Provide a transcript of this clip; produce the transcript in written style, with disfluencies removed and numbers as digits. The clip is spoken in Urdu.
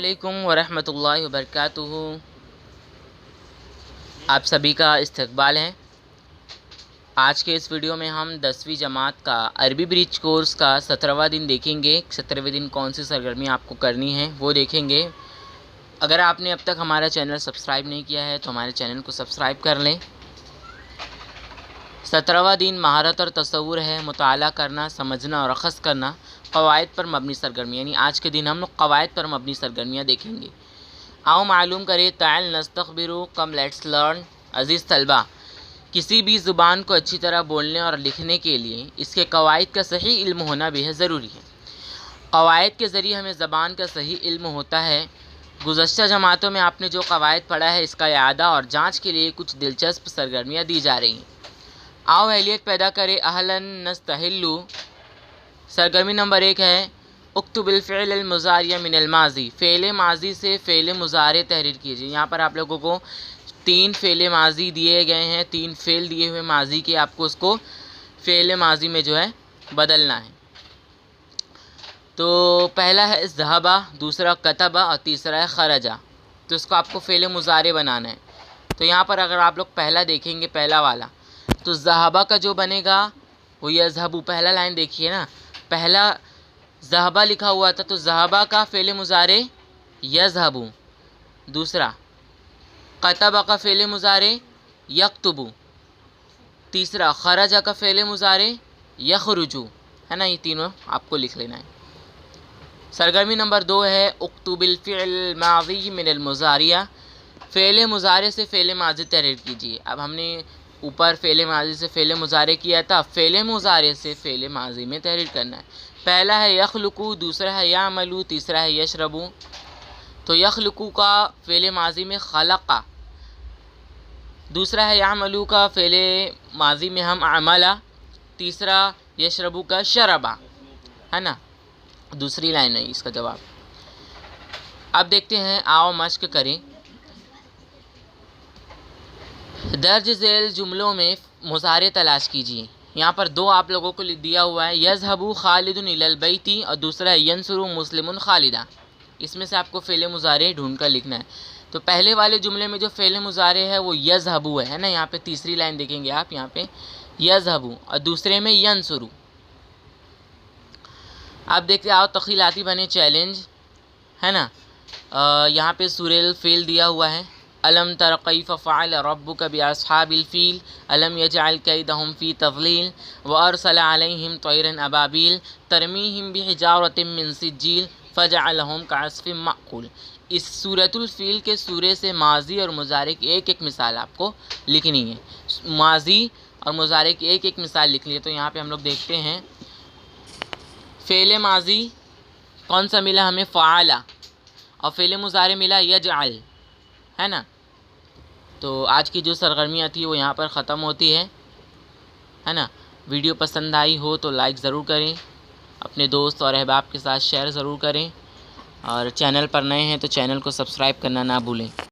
علیکم ورحمۃ اللہ وبرکاتہ۔ آپ سبھی کا استقبال ہے۔ آج کے اس ویڈیو میں ہم 10ویں جماعت کا عربی برج کورس کا 17واں دن دیکھیں گے۔ 17ویں دن کون سی سرگرمی آپ کو کرنی ہے وہ دیکھیں گے۔ اگر آپ نے اب تک ہمارا چینل سبسکرائب نہیں کیا ہے تو ہمارے چینل کو سبسکرائب کر لیں۔ 17واں دن مہارت اور تصور ہے، مطالعہ کرنا، سمجھنا اور اخذ کرنا، قواعد پر مبنی سرگرمی، یعنی آج کے دن ہم لوگ قواعد پر مبنی سرگرمیاں دیکھیں گے۔ آؤ معلوم کریں، تعال نستخبرو، کم لیٹس لرن۔ عزیز طلبہ، کسی بھی زبان کو اچھی طرح بولنے اور لکھنے کے لیے اس کے قواعد کا صحیح علم ہونا بہت ضروری ہے۔ قواعد کے ذریعے ہمیں زبان کا صحیح علم ہوتا ہے۔ گزشتہ جماعتوں میں آپ نے جو قواعد پڑھا ہے اس کا اعادہ اور جانچ کے لیے کچھ دلچسپ سرگرمیاں دی جا رہی ہیں۔ آؤ اہلیت پیدا کرے، اہلاً نستہلو۔ سرگرمی نمبر 1 ہے اکتب الفعل المضارع من الماضی، فعل ماضی سے فعل مضارع تحریر کیجیے۔ یہاں پر آپ لوگوں کو 3 فعل ماضی دیے گئے ہیں، 3 فعل دیے ہوئے ماضی کے، آپ کو اس کو فعل ماضی میں جو ہے بدلنا ہے۔ تو پہلا ہے ذہبہ، دوسرا کتبہ اور تیسرا ہے خرجہ۔ تو اس کو آپ کو فعل مضارع بنانا ہے۔ تو یہاں پر اگر آپ لوگ پہلا دیکھیں گے، پہلا والا، تو ذہبہ کا جو بنے گا وہ یذہبو، پہلا لائن دیکھیے نا، پہلا ذہبہ لکھا ہوا تھا تو ذہبہ کا فعل مضارع یذہبو، دوسرا کتبہ کا فعل مضارع یکتبو، تیسرا خرجہ کا فعل مضارع یخرجو، ہے نا، یہ تینوں آپ کو لکھ لینا ہے۔ سرگرمی نمبر 2 ہے اکتب الفعل الماضی من المضارع، فعل مضارع سے فعل ماضی تحریر کیجیے۔ اب ہم نے اوپر فعل ماضی سے فعل مضارع کیا تھا، فعل مضارع سے فعل ماضی میں تحریر کرنا ہے۔ پہلا ہے یخلقو، دوسرا ہے یعملو، تیسرا ہے یشربو۔ تو یخلقو کا فعل ماضی میں خلقہ، دوسرا ہے یعملو کا فعل ماضی میں ہم عملہ، تیسرا یشربو کا شربہ، ہے نا، دوسری لائن ہے اس کا جواب۔ اب دیکھتے ہیں، آؤ مشق کریں۔ درج ذیل جملوں میں مضارع تلاش کیجیے۔ یہاں پر 2 آپ لوگوں کو دیا ہوا ہے، یذهب خالد الی البیت اور دوسرا ہے ینصر مسلم خالدہ۔ اس میں سے آپ کو فعل مضارع ڈھونڈ کر لکھنا ہے۔ تو پہلے والے جملے میں جو فعل مضارع ہے وہ یذهب ہے نا، یہاں پہ تیسری لائن دیکھیں گے آپ، یہاں پہ یذهب، اور دوسرے میں ینصر۔ اب دیکھتے آؤ، تخیلاتی بنے چیلنج، ہے نا۔ یہاں پہ سورہ الفیل دیا ہوا ہے، الم تر کیف فعل ربک باصحاب الفیل الم یجعل کیدہم فی تضلیل وارسل علیہم طیرا ابابیل ترمیہم بحجارۃ من سجیل فجعلہم کعصف مأکول۔ اس سورۃ الفیل کے سورے سے ماضی اور مضارع کی ایک مثال آپ کو لکھنی ہے۔ ماضی اور مضارع کی ایک مثال لکھ لیے۔ تو یہاں پہ ہم لوگ دیکھتے ہیں، فعل ماضی کون سا ملا ہمیں؟ فعلا، اور فعل مضارع ملا یجعل، ہے نا۔ تو آج کی جو سرگرمیاں تھی وہ یہاں پر ختم ہوتی ہے نا۔ ویڈیو پسند آئی ہو تو لائک ضرور کریں، اپنے دوست اور احباب کے ساتھ شیئر ضرور کریں، اور چینل پر نئے ہیں تو چینل کو سبسکرائب کرنا نہ بھولیں۔